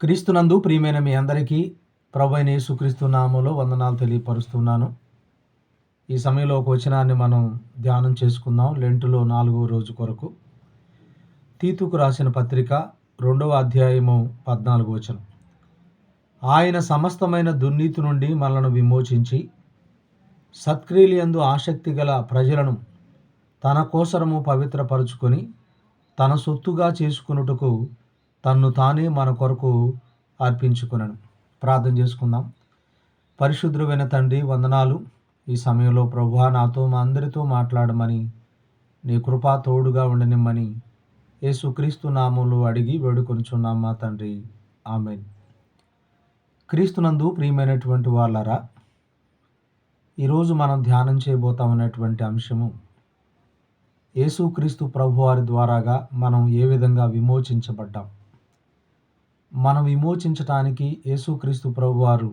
క్రీస్తునందు ప్రియమైన మీ అందరికీ ప్రభువైన యేసుక్రీస్తు నామములో వందనాలు తెలియపరుస్తున్నాను. ఈ సమయంలో ఒక వచనాన్ని మనం ధ్యానం చేసుకుందాం. లెంటులో 4వ రోజు కొరకు తీతుకు రాసిన పత్రిక 2వ అధ్యాయము 14వ వచనం. ఆయన సమస్తమైన దుర్నీతి నుండి మనలను విమోచించి సత్క్రియలందు ఆసక్తి గల ప్రజలను తన కోసరము పవిత్రపరుచుకొని తన సొత్తుగా చేసుకొనుటకు తన్ను తానే మన కొరకు అర్పించుకొనెను. ప్రార్థన చేసుకుందాం. పరిశుద్ధుడైన తండ్రి, వందనాలు. ఈ సమయంలో ప్రభువా, నాతో మా అందరితో మాట్లాడమని, నీ కృపా తోడుగా ఉండనిమ్మని యేసుక్రీస్తు నామములో అడిగి వేడుకొనుచున్నాం మా తండ్రి. ఆమేన్. క్రీస్తునందు ప్రియమైనటువంటి వాళ్ళారా, ఈరోజు మనం ధ్యానం చేయబోతా ఉన్నటువంటి అంశము యేసుక్రీస్తు ప్రభువారి ద్వారాగా మనం ఏ విధంగా విమోచించబడ్డాం. మనం విమోచించటానికి యేసుక్రీస్తు ప్రభువారు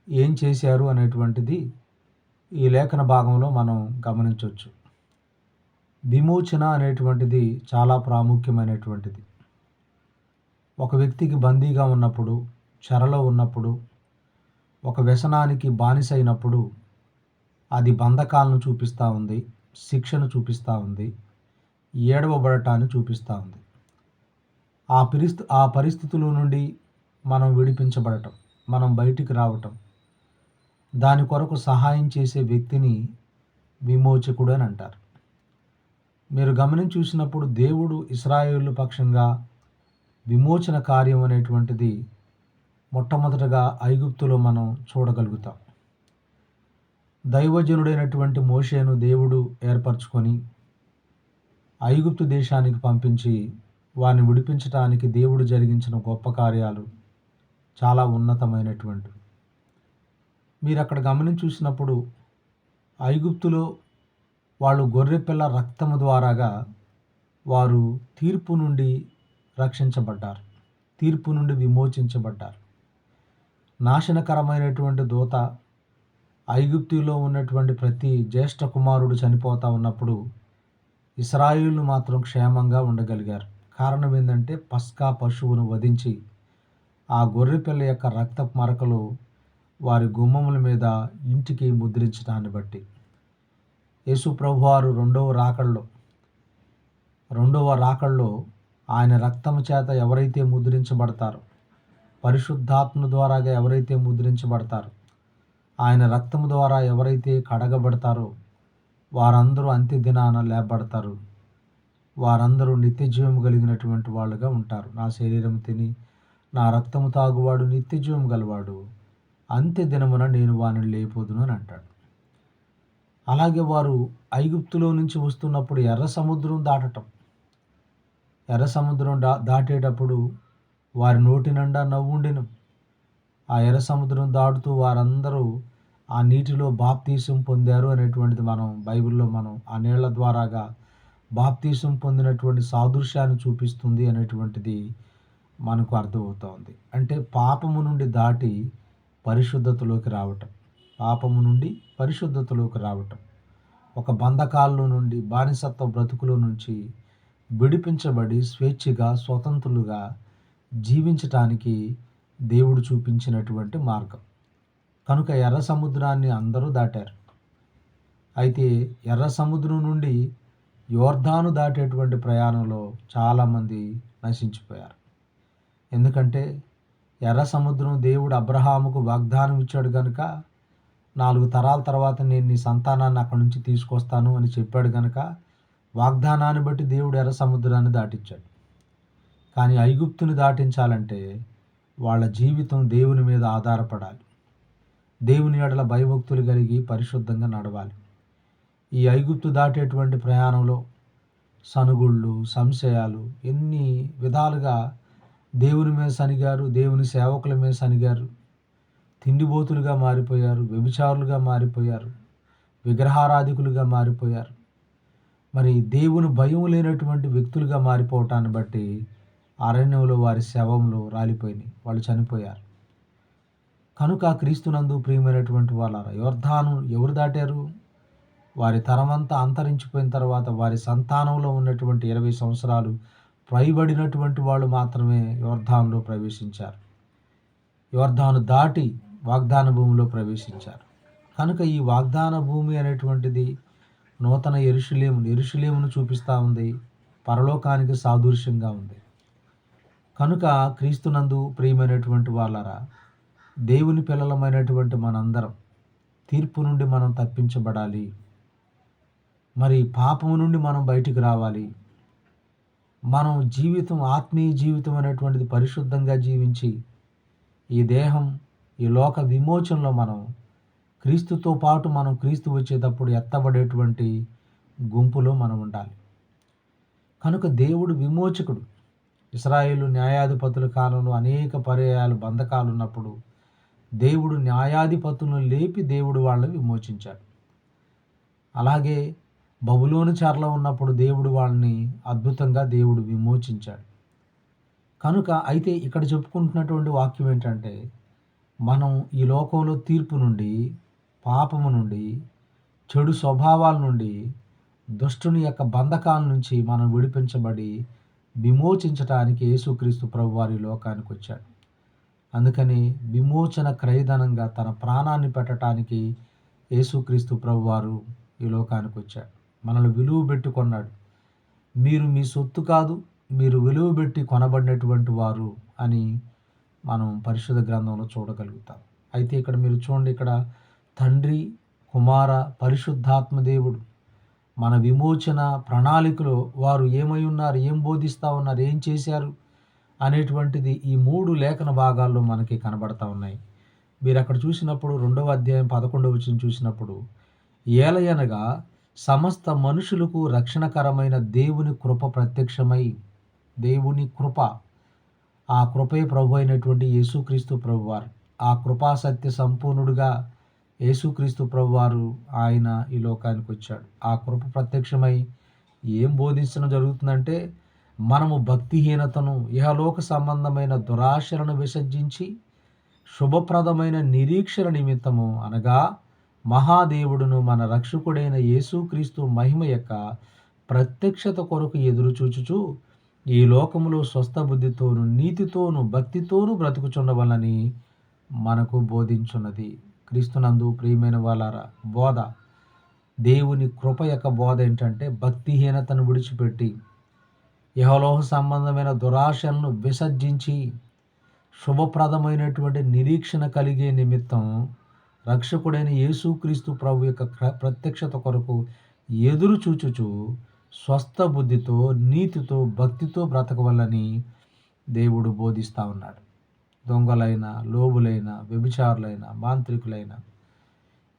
ఏం చేశారు అనేటువంటిది ఈ లేఖన భాగంలో మనం గమనించవచ్చు. విమోచన అనేటువంటిది చాలా ప్రాముఖ్యమైనటువంటిది. ఒక వ్యక్తికి బందీగా ఉన్నప్పుడు, చెరలో ఉన్నప్పుడు, ఒక వ్యసనానికి బానిస అయినప్పుడు అది బంధకాలను చూపిస్తూ ఉంది, శిక్షను చూపిస్తూ ఉంది, ఏడవబడటాన్ని చూపిస్తూ ఉంది. ఆ పరిస్థితుల నుండి మనం విడిపించబడటం, మనం బయటికి రావటం, దాని కొరకు సహాయం చేసే వ్యక్తిని విమోచకుడు అని అంటారు. మీరు గమనించి చూసినప్పుడు దేవుడు ఇశ్రాయేలు పక్షంగా విమోచన కార్యం అనేటువంటిది మొట్టమొదటగా ఐగుప్తులో మనం చూడగలుగుతాం. దైవజనుడైనటువంటి మోషేను దేవుడు ఏర్పరచుకొని ఐగుప్తు దేశానికి పంపించి వారిని విడిపించడానికి దేవుడు జరిగించిన గొప్ప కార్యాలు చాలా ఉన్నతమైనటువంటివి. మీరు అక్కడ గమనించి చూసినప్పుడు ఐగుప్తులో వాళ్ళు గొర్రెపిల్ల రక్తము ద్వారాగా వారు తీర్పు నుండి రక్షించబడ్డారు, తీర్పు నుండి విమోచించబడ్డారు. నాశనకరమైనటువంటి దూత ఐగుప్తులో ఉన్నటువంటి ప్రతి జ్యేష్ఠ కుమారుడు చనిపోతూ ఉన్నప్పుడు ఇశ్రాయేలు మాత్రం క్షేమంగా ఉండగలిగారు. కారణం ఏంటంటే పస్కా పశువును వధించి ఆ గొర్రెపిల్ల యొక్క రక్తపు మరకలు వారి గుమ్మముల మీద ఇంటికి ముద్రించడాన్ని బట్టి యేసు ప్రభువారు రెండవ రాకడలో ఆయన రక్తము చేత ఎవరైతే ముద్రించబడతారో, పరిశుద్ధాత్మ ద్వారాగా ఎవరైతే ముద్రించబడతారో, ఆయన రక్తము ద్వారా ఎవరైతే కడగబడతారో వారందరూ అంత్య దినాన లేపబడతారు. వారందరూ నిత్య జీవం కలిగినటువంటి వాళ్ళుగా ఉంటారు. నా శరీరం తిని నా రక్తము తాగువాడు నిత్య జీవం గలవాడు, అంత్య దినమున నేను వానిని లేపొదును అని అంటాడు. అలాగే వారు ఐగుప్తులో నుంచి వస్తున్నప్పుడు ఎర్ర సముద్రం దాటేటప్పుడు వారి నోటి నిండా నవ్వుండెను. ఆ ఎర్ర సముద్రం దాటుతూ వారందరూ ఆ నీటిలో బాప్తీసం పొందారు అనేటువంటిది మనం బైబిల్లో ఆ నీళ్ల ద్వారాగా బాప్తీసం పొందినటువంటి సాదృశ్యాన్ని చూపిస్తుంది అనేటువంటిది మనకు అర్థమవుతోంది. అంటే పాపము నుండి దాటి పరిశుద్ధతలోకి రావటం, పాపము నుండి పరిశుద్ధతలోకి రావటం, ఒక బంధకాల్లో నుండి బానిసత్వ బ్రతుకులో నుంచి విడిపించబడి స్వేచ్ఛగా స్వతంత్రులుగా జీవించటానికి దేవుడు చూపించినటువంటి మార్గం. కనుక ఎర్ర సముద్రాన్ని అందరూ దాటారు. అయితే ఎర్ర సముద్రం నుండి యోర్దాను దాటేటువంటి ప్రయాణంలో చాలామంది నశించిపోయారు. ఎందుకంటే ఎర్ర సముద్రం దేవుడు అబ్రహాముకు వాగ్దానం ఇచ్చాడు కనుక, 4 తరాల తర్వాత నేను నీ సంతానాన్ని అక్కడి నుంచి తీసుకొస్తాను అని చెప్పాడు కనుక వాగ్దానాన్ని బట్టి దేవుడు ఎర్ర సముద్రాన్ని దాటించాడు. కానీ ఐగుప్తుని దాటించాలంటే వాళ్ళ జీవితం దేవుని మీద ఆధారపడాలి, దేవుని ఎడల భయభక్తులు కలిగి పరిశుద్ధంగా నడవాలి. ఈ ఐగుప్తు దాటేటువంటి ప్రయాణంలో సనుగుళ్ళు, సంశయాలు, ఎన్ని విధాలుగా దేవుని మీద సనిగారు, దేవుని సేవకుల మీద సనిగారు, తిండిబోతులుగా మారిపోయారు, వ్యభిచారులుగా మారిపోయారు, విగ్రహారాధికులుగా మారిపోయారు. మరి దేవుని భయం లేనటువంటి వ్యక్తులుగా మారిపోవటాన్ని బట్టి అరణ్యంలో వారి శవంలో రాలిపోయినాయి, వాళ్ళు చనిపోయారు. కనుక క్రీస్తునందు ప్రియమైనటువంటి వాళ్ళారా, యోర్దాను ఎవరు దాటారు? వారి తరమంతా అంతరించిపోయిన తర్వాత వారి సంతానంలో ఉన్నటువంటి 20 సంవత్సరాలు పైబడినటువంటి వాళ్ళు మాత్రమే యోర్దానులో ప్రవేశించారు. యోర్దాను దాటి వాగ్దాన భూమిలో ప్రవేశించారు. కనుక ఈ వాగ్దాన భూమి అనేటువంటిది నూతన యెరూషలేమును చూపిస్తూ ఉంది. పరలోకానికి సాదృశ్యంగా ఉంది. కనుక క్రీస్తునందు ప్రియమైనటువంటి వాళ్ళరా, దేవుని పిల్లలమైనటువంటి మనందరం తీర్పు నుండి మనం తప్పించబడాలి. మరి పాపము నుండి మనం బయటికి రావాలి. మనం ఆత్మీయ జీవితం అనేటువంటిది పరిశుద్ధంగా జీవించి ఈ దేహం, ఈ లోక విమోచనలో మనం క్రీస్తుతో పాటు మనం క్రీస్తు వచ్చేటప్పుడు ఎత్తబడేటువంటి గుంపులో మనం ఉండాలి. కనుక దేవుడు విమోచకుడు. ఇశ్రాయేలు న్యాయాధిపతుల కాలంలో అనేక పర్యాయాలు బంధకాలు ఉన్నప్పుడు దేవుడు న్యాయాధిపతులను లేపి దేవుడు వాళ్ళని విమోచించాడు. అలాగే బబులోను చెరలో ఉన్నప్పుడు దేవుడు వాళ్ళని అద్భుతంగా దేవుడు విమోచించాడు. కనుక అయితే ఇక్కడ చెప్పుకుంటున్నటువంటి వాక్యం ఏంటంటే, మనం ఈ లోకంలో తీర్పు నుండి, పాపము నుండి, చెడు స్వభావాల నుండి, దుష్టుని యొక్క బంధకాల నుంచి మనం విడిపించబడి విమోచించటానికి యేసుక్రీస్తు ప్రభువారి లోకానికి వచ్చాడు. అందుకని విమోచన క్రయధనంగా తన ప్రాణాన్ని పెట్టడానికి యేసుక్రీస్తు ప్రభువారు ఈ లోకానికి వచ్చాడు. మనల్ని విలువ పెట్టి కొన్నాడు. మీరు మీ సొత్తు కాదు, మీరు విలువ పెట్టి కొనబడినటువంటి వారు అని మనం పరిశుద్ధ గ్రంథంలో చూడగలుగుతాం. అయితే ఇక్కడ మీరు చూడండి, ఇక్కడ తండ్రి, కుమార, పరిశుద్ధాత్మ దేవుడు మన విమోచన ప్రణాళికలో వారు ఏమై ఉన్నారు, ఏం బోధిస్తూ ఉన్నారు, ఏం చేశారు అనేటువంటిది ఈ 3 లేఖన భాగాల్లో మనకి కనబడతా ఉన్నాయి. మీరు అక్కడ చూసినప్పుడు 2వ అధ్యాయం 11వ వచనం చూసినప్పుడు, ఏలయనగా సమస్త మనుషులకు రక్షణకరమైన దేవుని కృప ప్రత్యక్షమై, దేవుని కృప, ఆ కృపే ప్రభు అయినటువంటి యేసుక్రీస్తు ప్రభువారు, ఆ కృపా సత్య సంపూర్ణుడుగా యేసుక్రీస్తు ప్రభువారు ఆయన ఈ లోకానికి వచ్చాడు. ఆ కృప ప్రత్యక్షమై ఏం బోధించడం జరుగుతుందంటే, మనము భక్తిహీనతను, ఇహలోక సంబంధమైన దురాశలను విసర్జించి శుభప్రదమైన నిరీక్షణ నిమిత్తము, అనగా మహాదేవుడును మన రక్షకుడైన యేసుక్రీస్తు మహిమ యొక్క ప్రత్యక్షత కొరకు ఎదురు చూచుచు ఈ లోకములో స్వస్థ బుద్ధితోను, నీతితోను, భక్తితోను బ్రతుకుచుండవలని మనకు బోధించున్నది. క్రీస్తునందు ప్రియమైన వాళ్ళారా, బోధ, దేవుని కృప యొక్క బోధ ఏంటంటే, భక్తిహీనతను విడిచిపెట్టి ఇహలోక సంబంధమైన దురాశలను విసర్జించి శుభప్రదమైనటువంటి నిరీక్షణ కలిగే నిమిత్తం రక్షకుడైన యేసుక్రీస్తు ప్రభు యొక్క ప్రత్యక్షత కొరకు ఎదురు చూచుచు స్వస్థ బుద్ధితో, నీతితో, భక్తితో బ్రతకవలని దేవుడు బోధిస్తూ ఉన్నాడు. దొంగలైన, లోబులైన, వ్యభిచారులైన, మాంత్రికులైన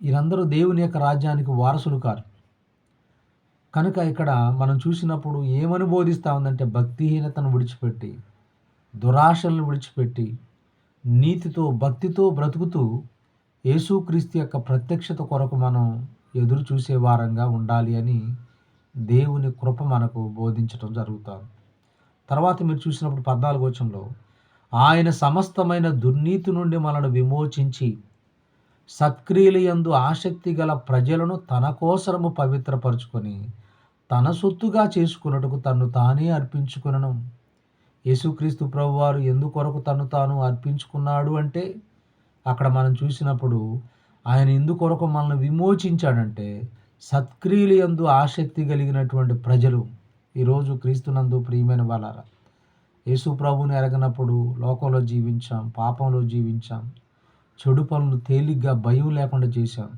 వీరందరూ దేవుని యొక్క రాజ్యానికి వారసులు కారు. కనుక ఇక్కడ మనం చూసినప్పుడు ఏమని బోధిస్తూ ఉందంటే, భక్తిహీనతను విడిచిపెట్టి, దురాశలను విడిచిపెట్టి, నీతితో, భక్తితో బ్రతుకుతూ యేసుక్రీస్తు యొక్క ప్రత్యక్షత కొరకు మనం ఎదురు చూసే వారంగా ఉండాలి అని దేవుని కృప మనకు బోధించడం జరుగుతుంది. తర్వాత మీరు చూసినప్పుడు 14వ వచనంలో, ఆయన సమస్తమైన దుర్నీతి నుండి మనల్ని విమోచించి సత్క్రియల యందు ఆసక్తి గల ప్రజలను తన కోసరము పవిత్రపరుచుకొని తన సొత్తుగా చేసుకున్నట్టుకు తన్ను తానే అర్పించుకొనెను. యేసుక్రీస్తు ప్రభువారు ఎందుకొరకు తను తాను అర్పించుకున్నాడు అంటే, అక్కడ మనం చూసినప్పుడు ఆయన ఎందుకొరకు మనల్ని విమోచించాడంటే, సత్క్రియల యందు ఆసక్తి కలిగినటువంటి ప్రజలు. ఈరోజు క్రీస్తునందు ప్రియమైన వాళ్ళారా, యేసు ప్రభువుని ఎరగనప్పుడు లోకంలో జీవించాం, పాపంలో జీవించాం, చెడు పనులు తేలిగ్గా భయం లేకుండా చేశాం.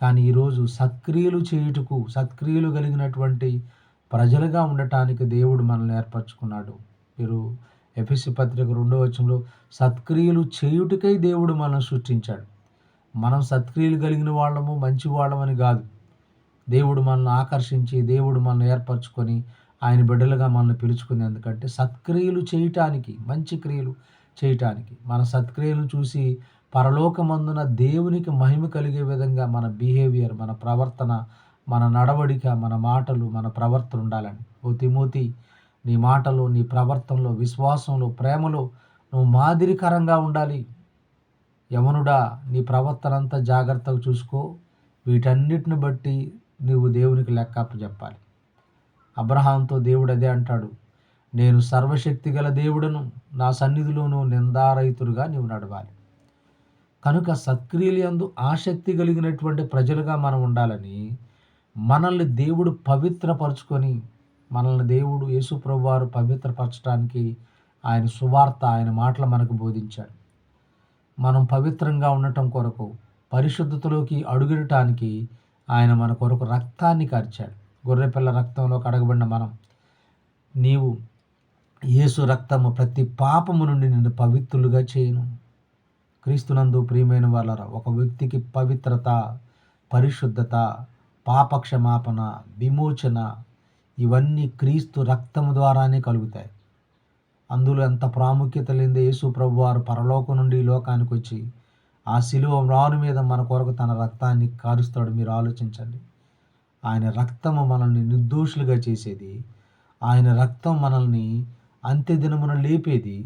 కానీ ఈరోజు సత్క్రియలు చేయుటకు, సత్క్రియలు కలిగినటువంటి ప్రజలుగా ఉండటానికి దేవుడు మనల్ని ఏర్పరచుకున్నాడు. మీరు ఎఫెసీ పత్రిక 2వ వచనంలో, సత్క్రియలు చేయుటకై దేవుడు మనల్ని సృష్టించాడు. మనం సత్క్రియలు కలిగిన వాళ్ళము, మంచి వాళ్ళమని కాదు. దేవుడు మనల్ని ఆకర్షించి, దేవుడు మనల్ని ఏర్పరచుకొని ఆయన బిడ్డలుగా మనల్ని పిలుచుకుంది. ఎందుకంటే సత్క్రియలు చేయటానికి, మంచి క్రియలు చేయటానికి. మన సత్క్రియలు చూసి పరలోకమందున దేవునికి మహిమ కలిగే విధంగా మన బిహేవియర్, మన ప్రవర్తన, మన నడవడిక, మన మాటలు, మన ప్రవర్తన ఉండాలని. ఓ తిమోతి, నీ మాటలు, నీ ప్రవర్తనలో, విశ్వాసంలో, ప్రేమలో నువ్వు మాదిరికరంగా ఉండాలి. యవనుడా, నీ ప్రవర్తన అంతా జాగ్రత్తగా చూసుకో. వీటన్నిటిని బట్టి నువ్వు దేవునికి లెక్క అప్పచెప్పాలి. అబ్రహాంతో దేవుడు అదే అంటాడు, నేను సర్వశక్తి గల దేవుడను, నా సన్నిధిలోను నిందారహితుడుగా నీవు నడవాలి. కనుక సత్క్రియలందు ఆసక్తి కలిగినటువంటి ప్రజలుగా మనం ఉండాలని మనల్ని దేవుడు పవిత్రపరుచుకొని, మనల్ని దేవుడు యేసుప్రభు వారు పవిత్రపరచడానికి ఆయన సువార్త, ఆయన మాటలు మనకు బోధించాడు. మనం పవిత్రంగా ఉండటం కొరకు, పరిశుద్ధతలోకి అడుగుడటానికి ఆయన మన కొరకు రక్తాన్ని కార్చాడు. గొర్రెపిల్ల రక్తంలో కడగబడిన మనం, నీవు యేసు రక్తము ప్రతి పాపము నుండి నిన్ను పవిత్రులుగా చేయును. క్రీస్తునందు ప్రియమైన వాళ్ళరా, ఒక వ్యక్తికి పవిత్రత, పరిశుద్ధత, పాపక్షమాపణ, విమోచన ఇవన్నీ క్రీస్తు రక్తము ద్వారానే కలుగుతాయి. అందులో ఎంత ప్రాముఖ్యత లేనిదే యేసు ప్రభువారు పరలోకం నుండి ఈ లోకానికి వచ్చి ఆ శిలువ మ్రాను మీద మన కొరకు తన రక్తాన్ని కారుస్తాడు. మీరు ఆలోచించండి. ఆయన రక్తము మనల్ని నిర్దోషులుగా చేసేది. ఆయన రక్తం మనల్ని అంత్యదినమున లేపేది.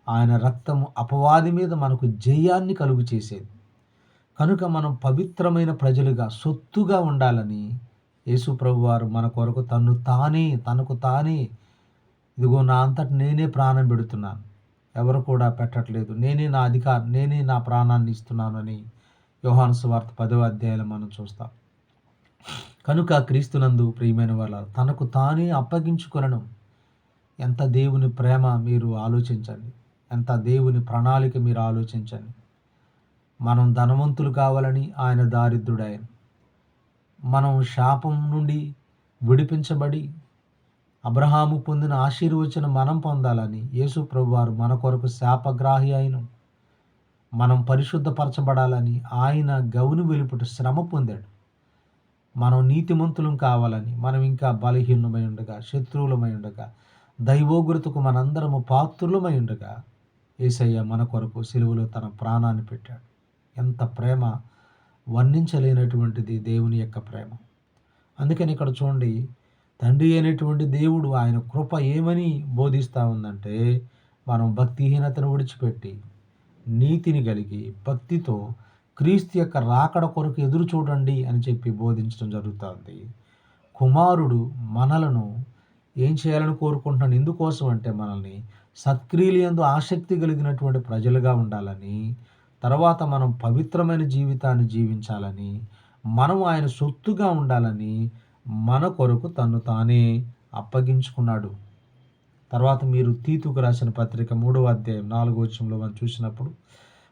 ఆయన రక్తము అపవాది మీద మనకు జయాన్ని కలుగు చేసేది. కనుక మనం పవిత్రమైన ప్రజలుగా, సొత్తుగా ఉండాలని యేసు ప్రభువారు మన కొరకు తనకు తానే ఇదిగో నా అంతట నేనే ప్రాణం పెడుతున్నాను, ఎవరు కూడా పెట్టట్లేదు, నేనే నా ప్రాణాన్ని ఇస్తున్నాను అని యోహాను సువార్త 10వ అధ్యాయంలో మనం చూస్తాం. కనుక క్రీస్తునందు ప్రియమైన వాళ్ళ తనకు తానే అప్పగించుకొనడం ఎంత దేవుని ప్రేమ మీరు ఆలోచించండి. ఎంత దేవుని ప్రణాళిక మీరు ఆలోచించండి. మనం ధనవంతులు కావాలని ఆయన దారిద్రుడాయను. మనం శాపం నుండి విడిపించబడి అబ్రహాము పొందిన ఆశీర్వచనం మనం పొందాలని యేసు ప్రభువారు మన కొరకు శాపగ్రాహి అయిన, మనం పరిశుద్ధపరచబడాలని ఆయన గౌను వెలుపుట శ్రమ పొందాడు. మనం నీతిమంతులం కావాలని, మనం ఇంకా బలహీనమై ఉండగా, శత్రువులమై ఉండగా, దైవోగ్రతకు మనందరము పాత్రులమై ఉండగా యేసయ్య మన కొరకు సిలువలో తన ప్రాణాన్ని పెట్టాడు. ఎంత ప్రేమ, వర్ణించలేనటువంటిది దేవుని యొక్క ప్రేమ. అందుకని ఇక్కడ చూడండి, తండ్రి అయినటువంటి దేవుడు ఆయన కృప ఏమని బోధిస్తూ ఉందంటే, మనం భక్తిహీనతను విడిచిపెట్టి నీతిని కలిగి భక్తితో క్రీస్తు యొక్క రాకడ కొరకు ఎదురు చూడండి అని చెప్పి బోధించడం జరుగుతుంది. కుమారుడు మనలను ఏం చేయాలని కోరుకుంటున్నాడు? ఎందుకోసం అంటే మనల్ని సత్క్రియలందు ఆసక్తి కలిగినటువంటి ప్రజలుగా ఉండాలని, తర్వాత మనం పవిత్రమైన జీవితాన్ని జీవించాలని, మనం ఆయన సొత్తుగా ఉండాలని మన కొరకు తన్ను తానే అప్పగించుకున్నాడు. తర్వాత మీరు తీతుకు రాసిన పత్రిక 3వ అధ్యాయం 4వ వచనంలో మనం చూసినప్పుడు,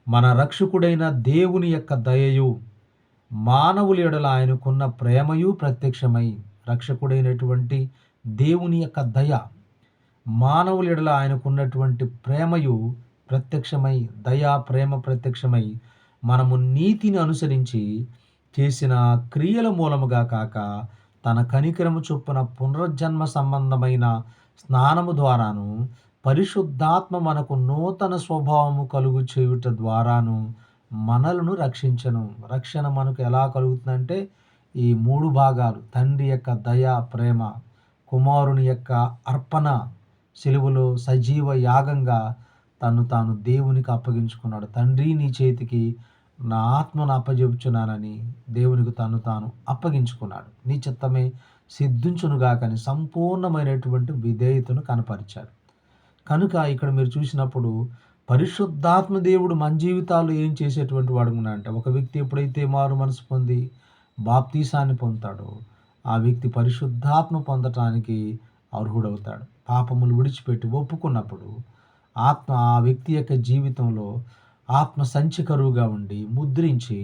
మన రక్షకుడైన దేవుని యొక్క దయయు మానవుల ఎడల ఆయనకున్న ప్రేమయు ప్రత్యక్షమై, రక్షకుడైనటువంటి దేవుని యొక్క దయ, మానవుల ఎడల ఆయనకున్నటువంటి ప్రేమయు ప్రత్యక్షమై, దయా ప్రేమ ప్రత్యక్షమై, మనము నీతిని అనుసరించి చేసిన క్రియల మూలముగా కాక తన కనికరము చొప్పున పునరుజ్జన్మ సంబంధమైన స్నానము ద్వారాను, పరిశుద్ధాత్మ మనకు నూతన స్వభావము కలుగు చేయుట ద్వారాను మనలను రక్షించను. రక్షణ మనకు ఎలా కలుగుతుందంటే ఈ 3 భాగాలు: తండ్రి యొక్క దయ ప్రేమ, కుమారుని యొక్క అర్పణ, సిలువలో సజీవ యాగంగా తను తాను దేవునికి అప్పగించుకున్నాడు. తండ్రి, నీ చేతికి నా ఆత్మను అప్పజెపుచున్నానని దేవునికి తను తాను అప్పగించుకున్నాడు. నీ చిత్తమే సిద్ధించునుగాకని సంపూర్ణమైనటువంటి విధేయతను కనపరిచాడు. కనుక ఇక్కడ మీరు చూసినప్పుడు పరిశుద్ధాత్మ దేవుడు మన జీవితాల్లో ఏం చేసేటువంటి వాడు అంటే, ఒక వ్యక్తి ఎప్పుడైతే మారు మనసు పొంది బాప్తీసాన్ని పొందుతాడో ఆ వ్యక్తి పరిశుద్ధాత్మ పొందటానికి అర్హుడవుతాడు. పాపములు విడిచిపెట్టి ఒప్పుకున్నప్పుడు ఆ వ్యక్తి యొక్క జీవితంలో ఆత్మ సంచికరువుగా ఉండి ముద్రించి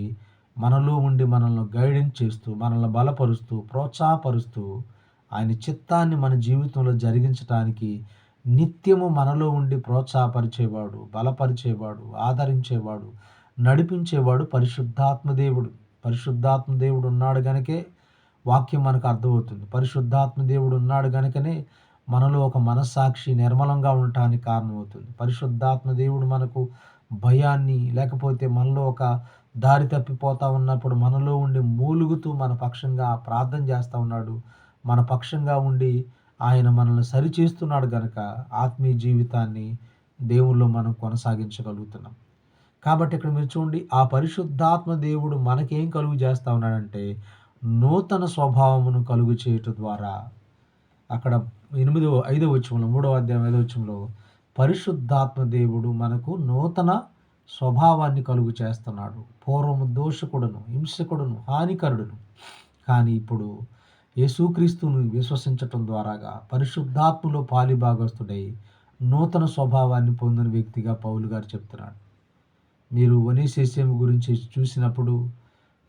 మనలో ఉండి మనల్ని గైడెన్స్ చేస్తూ, మనల్ని బలపరుస్తూ, ప్రోత్సాహపరుస్తూ ఆయన చిత్తాన్ని మన జీవితంలో జరిగించడానికి నిత్యము మనలో ఉండి ప్రోత్సాహపరిచేవాడు, బలపరిచేవాడు, ఆదరించేవాడు, నడిపించేవాడు పరిశుద్ధాత్మ దేవుడు. పరిశుద్ధాత్మ దేవుడు ఉన్నాడు గనుకే వాక్యం మనకు అర్థమవుతుంది. పరిశుద్ధాత్మ దేవుడు ఉన్నాడు గనుకనే మనలో ఒక మనస్సాక్షి నిర్మలంగా ఉండటానికి కారణమవుతుంది. పరిశుద్ధాత్మ దేవుడు మనకు భయాన్ని, లేకపోతే మనలో ఒక దారి తప్పిపోతా ఉన్నప్పుడు మనలో ఉండి మూలుగుతూ మన పక్షంగా ప్రార్థన చేస్తూ ఉన్నాడు. మన పక్షంగా ఉండి ఆయన మనల్ని సరిచేస్తున్నాడు గనక ఆత్మీయ జీవితాన్ని దేవుల్లో మనం కొనసాగించగలుగుతున్నాం. కాబట్టి ఇక్కడ మీరు చూడండి, ఆ పరిశుద్ధాత్మ దేవుడు మనకేం కలుగు చేస్తూ ఉన్నాడంటే నూతన స్వభావమును కలుగు చేయటం ద్వారా. అక్కడ ఐదవ వచనంలో, 3వ అధ్యాయం 5వ వచనంలో పరిశుద్ధాత్మ దేవుడు మనకు నూతన స్వభావాన్ని కలుగు చేస్తున్నాడు. పూర్వము దోషకుడును, హింసకుడును, హానికరుడును, కానీ ఇప్పుడు యేసుక్రీస్తును విశ్వసించటం ద్వారాగా పరిశుద్ధాత్మలో పాలిభాగస్తుడై నూతన స్వభావాన్ని పొందిన వ్యక్తిగా పౌలు గారు చెప్తున్నాడు. మీరు ఒనేసిము గురించి చూసినప్పుడు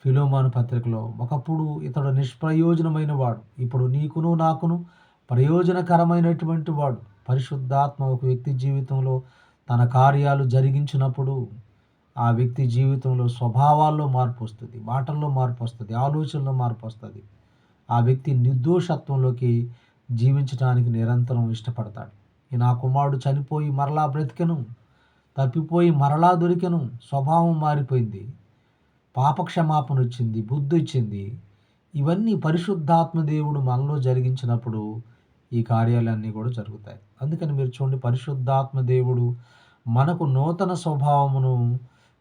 ఫిలోమాను పత్రికలో, ఒకప్పుడు ఇతడు నిష్ప్రయోజనమైన వాడు, ఇప్పుడు నీకును నాకును ప్రయోజనకరమైనటువంటి వాడు. పరిశుద్ధాత్మ ఒక వ్యక్తి జీవితంలో తన కార్యాలు జరిగించినప్పుడు ఆ వ్యక్తి జీవితంలో స్వభావాల్లో మార్పు వస్తుంది, మాటల్లో మార్పు వస్తుంది, ఆలోచనలో మార్పు వస్తుంది. ఆ వ్యక్తి నిర్దోషత్వంలోకి జీవించడానికి నిరంతరం ఇష్టపడతాడు. నా కుమారుడు చనిపోయి మరలా బ్రతికెను, తప్పిపోయి మరలా దొరికెను, స్వభావం మారిపోయింది, పాపక్షమాపణ వచ్చింది, బుద్ధి వచ్చింది. ఇవన్నీ పరిశుద్ధాత్మ దేవుడు మనలో జరిగించినప్పుడు ఈ కార్యాలన్నీ కూడా జరుగుతాయి. అందుకని మీరు చూడండి, పరిశుద్ధాత్మ దేవుడు మనకు నూతన స్వభావమును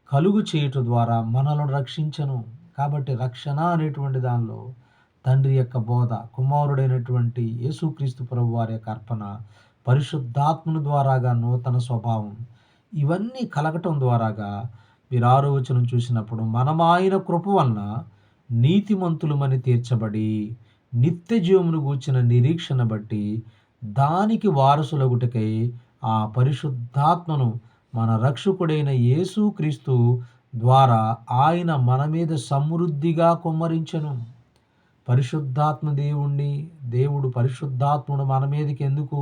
కలుగు చేయటం ద్వారా మనలను రక్షించను. కాబట్టి రక్షణ అనేటువంటి దానిలో తండ్రి యొక్క బోధ, కుమారుడైనటువంటి యేసుక్రీస్తు ప్రభు వారి యొక్క అర్పణ, పరిశుద్ధాత్మను ద్వారాగా నూతన స్వభావం, ఇవన్నీ కలగటం ద్వారాగా మీరు 6వ వచనం చూసినప్పుడు, మనం ఆయన కృప వలన నీతిమంతులమని తీర్చబడి నిత్య జీవమును గూర్చిన నిరీక్షణ బట్టి దానికి వారసులగుటకై ఆ పరిశుద్ధాత్మను మన రక్షకుడైన యేసుక్రీస్తు ద్వారా ఆయన మన మీద సమృద్ధిగా కుమ్మరించెను. పరిశుద్ధాత్మ దేవుడు పరిశుద్ధాత్ముడు మన మీదకి ఎందుకు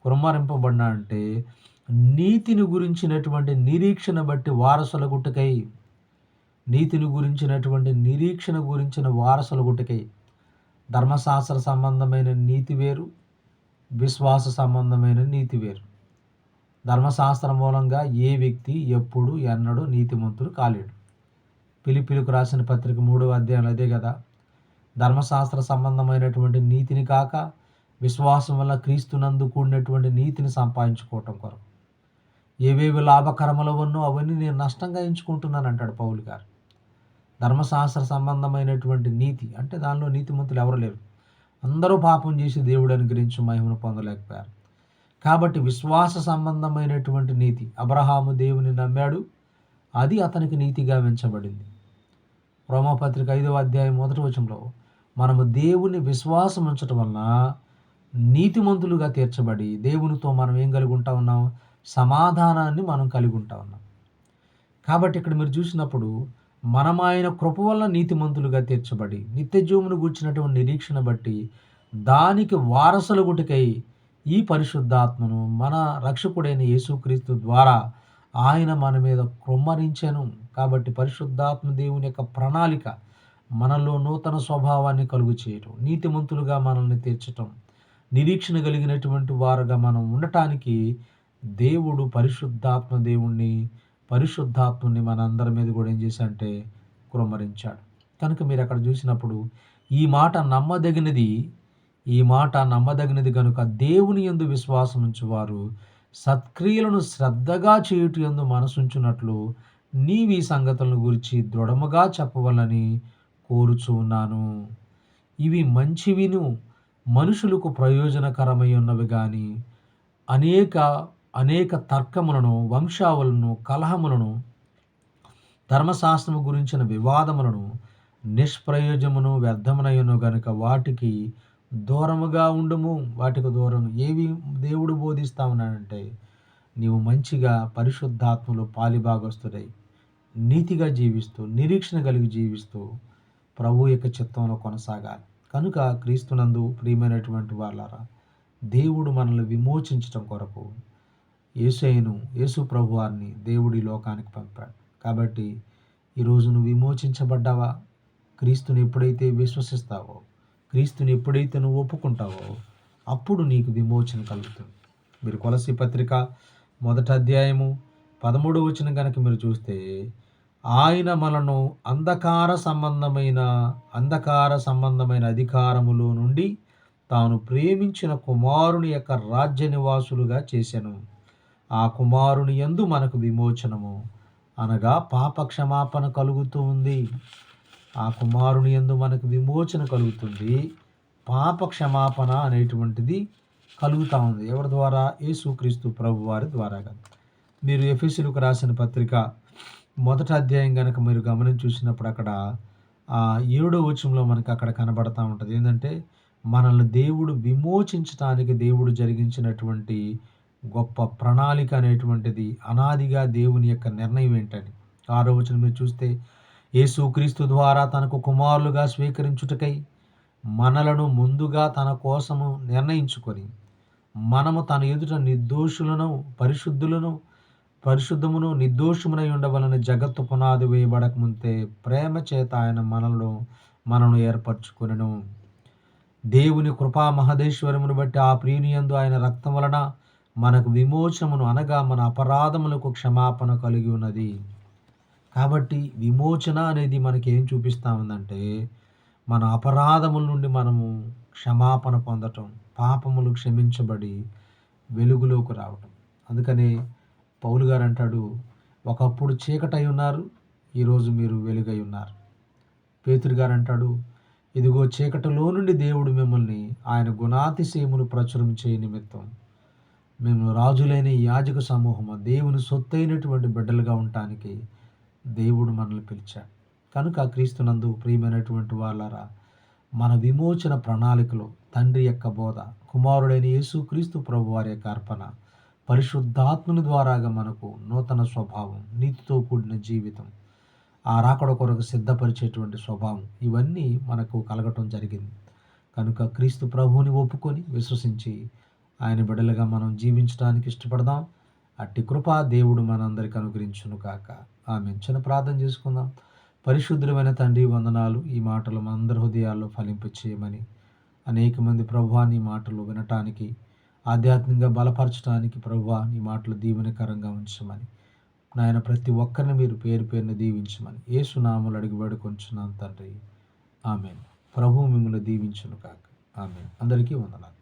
కుమ్మరింపబడినాడంటే నీతిని గురించినటువంటి నిరీక్షణ బట్టి వారసుల గుట్టకై, నీతిని గురించినటువంటి నిరీక్షణ గురించిన వారసుల గుట్టకై. ధర్మశాస్త్ర సంబంధమైన నీతి వేరు, విశ్వాస సంబంధమైన నీతి వేరు. ధర్మశాస్త్రం మూలంగా ఏ వ్యక్తి ఎప్పుడు ఎన్నడూ నీతిమంతుడు కాలేడు. ఫిలిప్పీయులకు రాసిన పత్రిక 3వ అధ్యాయం అదే కదా. ధర్మశాస్త్ర సంబంధమైనటువంటి నీతిని కాక విశ్వాసం వల్ల క్రీస్తునందు కూడినటువంటి నీతిని సంపాదించుకోవటం కొరకు ఏవేవి లాభకరములు ఉన్నో అవన్నీ నేను నష్టంగా ఎంచుకుంటున్నాను అంటాడు పౌలు గారు. ధర్మశాస్త్ర సంబంధమైనటువంటి నీతి అంటే దానిలో నీతిమంతులు ఎవరు లేరు. అందరూ పాపం చేసి దేవుడు అనుగ్రహించి మహిమను పొందలేకపోయారు. కాబట్టి విశ్వాస సంబంధమైనటువంటి నీతి, అబ్రహాము దేవుని నమ్మాడు, అది అతనికి నీతిగా ఎంచబడింది. రోమాపత్రిక 5వ అధ్యాయం 1వ వచనంలో మనము దేవుని విశ్వాసం ఉంచటం వలన నీతిమంతులుగా తీర్చబడి దేవునితో మనం ఏం కలిగి ఉంటా ఉన్నాం? సమాధానాన్ని మనం కలిగి ఉంటా ఉన్నాం. కాబట్టి ఇక్కడ మీరు చూసినప్పుడు మనం ఆయన కృప వల్ల నీతిమంతులుగా తీర్చబడి నిత్య జీవమును గూర్చినటువంటి నిరీక్షణ బట్టి దానికి వారసుల గుటికై ఈ పరిశుద్ధాత్మను మన రక్షకుడైన యేసుక్రీస్తు ద్వారా ఆయన మన మీద కృమ్మరించెను. కాబట్టి పరిశుద్ధాత్మ దేవుని యొక్క ప్రణాళిక మనలో నూతన స్వభావాన్ని కలుగు చేయటం, నీతిమంతులుగా మనల్ని తీర్చటం, నిరీక్షణ కలిగినటువంటి వారుగా మనం ఉండటానికి దేవుడు పరిశుద్ధాత్మని మనందరి మీద కూడా ఏం చేశాడంటే కుమ్మరించాడు. కనుక మీరు అక్కడ చూసినప్పుడు ఈ మాట నమ్మదగినది కనుక దేవుని యందు విశ్వాసం ఉంచువారు సత్క్రియలను శ్రద్ధగా చేయుట యందు మనసుంచున్నట్లు నీవి సంగతులను గురించి దృఢముగా చెప్పవలని కోరుచూ ఉన్నాను. ఇవి మంచివిను మనుషులకు ప్రయోజనకరమై ఉన్నవి కానీ అనేక తర్కములను, వంశావళులను, కలహములను, ధర్మశాస్త్రము గురించిన వివాదములను నిష్ప్రయోజమును వ్యర్థమునయ్యును గనుక వాటికి దూరముగా ఉండుము. వాటికి దూరం. ఏవి దేవుడు బోధిస్తా ఉన్నాడంటే నీవు మంచిగా పరిశుద్ధాత్మలో పాలిభాగస్తుడై నీతిగా జీవిస్తూ నిరీక్షణ కలిగి జీవిస్తూ ప్రభు యొక్క చిత్తంలో కొనసాగాలి. కనుక క్రీస్తునందు ప్రియమైనటువంటి వాళ్ళారా, దేవుడు మనల్ని విమోచించటం కొరకు యేసు ప్రభువారిని దేవుడి లోకానికి పంపాడు. కాబట్టి ఈరోజు నువ్వు విమోచించబడ్డావా? క్రీస్తుని ఎప్పుడైతే విశ్వసిస్తావో, క్రీస్తుని ఎప్పుడైతే నువ్వు ఒప్పుకుంటావో అప్పుడు నీకు విమోచన కలుగుతుంది. మీరు కొలస్సీ పత్రిక 1వ అధ్యాయము 13వ వచనం కనుక మీరు చూస్తే, ఆయన మనను అంధకార సంబంధమైన అధికారములో నుండి తాను ప్రేమించిన కుమారుని యొక్క రాజ్య నివాసులుగా చేసెను. ఆ కుమారుని యందు మనకు విమోచనము అనగా పాప క్షమాపణ కలుగుతూ ఉంది. ఆ కుమారుని యందు మనకు విమోచన కలుగుతుంది. పాప క్షమాపణ అనేటువంటిది కలుగుతూ ఉంది. ఎవరి ద్వారా? యేసుక్రీస్తు ప్రభు వారి ద్వారాగా. మీరు ఎఫెసీయులకు రాసిన పత్రిక మొదటి అధ్యాయం గనక మీరు గమనించి చూసినప్పుడు అక్కడ 7వ వచనంలో మనకు అక్కడ కనబడతా ఉంటది. ఏందంటే, మనల్ని దేవుడు విమోచించటానికి దేవుడు జరిగించినటువంటి గొప్ప ప్రణాళిక అనేటువంటిది అనాదిగా దేవుని యొక్క నిర్ణయం ఏంటని. 6వ వచనం మీరు చూస్తే, యేసుక్రీస్తు ద్వారా తనకు కుమారులుగా స్వీకరించుటకై మనలను ముందుగా తన కోసము నిర్ణయించుకొని, మనము తన ఎదుట నిర్దోషులను పరిశుద్ధమును నిర్దోషమునై ఉండవలన జగత్తు పునాది వేయబడక ముందే ప్రేమ చేత ఆయన మనను ఏర్పరచుకొనెను. దేవుని కృపా మహదేశ్వరమును బట్టి ఆ ప్రియునియందు ఆయన రక్తం వలన మనకు విమోచనమును, అనగా మన అపరాధములకు క్షమాపణ కలిగి ఉన్నది. కాబట్టి విమోచన అనేది మనకి ఏం చూపిస్తా ఉందంటే, మన అపరాధముల నుండి మనము క్షమాపణ పొందటం, పాపములు క్షమించబడి వెలుగులోకి రావటం. అందుకనే పౌలు గారు అంటాడు, ఒకప్పుడు చీకటై ఉన్నారు, ఈరోజు మీరు వెలుగై ఉన్నారు. పేతురు గారు అంటాడు, ఇదిగో చీకటిలో నుండి దేవుడు మిమ్మల్ని ఆయన గుణాతిశయమును ప్రచురం చేయ నిమిత్తం మేము రాజులైన యాజక సమూహము, దేవుని సొత్తైనటువంటి బిడ్డలుగా ఉండటానికి దేవుడు మనల్ని పిలిచాడు. కనుక క్రీస్తునందు ప్రియమైనటువంటి వాళ్ళారా, మన విమోచన ప్రణాళికలో తండ్రి యొక్క బోధ, కుమారుడైన యేసుక్రీస్తు ప్రభు వారి యొక్క అర్పణ, పరిశుద్ధాత్మని ద్వారాగా మనకు నూతన స్వభావం, నీతితో కూడిన జీవితం, ఆ రాకడ కొరకు సిద్ధపరిచేటువంటి స్వభావం, ఇవన్నీ మనకు కలగటం జరిగింది. కనుక క్రీస్తు ప్రభువుని ఒప్పుకొని విశ్వసించి ఆయన బిడ్డలుగా మనం జీవించడానికి ఇష్టపడదాం. అట్టి కృప దేవుడు మనందరికీ అనుగ్రహించును కాక. ఆమేన్. చిన్న ప్రార్థన చేసుకుందాం. పరిశుద్ధులైన తండ్రి, వందనాలు. ఈ మాటలు మనందరి హృదయాల్లో ఫలింపచేయమని, అనేక మంది ప్రభువా నీ మాటలు వినటానికి, ఆధ్యాత్మికంగా బలపరచడానికి ప్రభువా నీ మాటలు దీవెనకరంగా ఉంచమని, నాయన ప్రతి ఒక్కరిని మీరు పేరు పేరున దీవించమని యేసు నామములో అడిగి వేడుకొంచున్నాం తండ్రి. ఆమేన్. ప్రభువు మిమ్మల్ని దీవించును కాక. ఆమేన్. అందరికీ వందనాలు.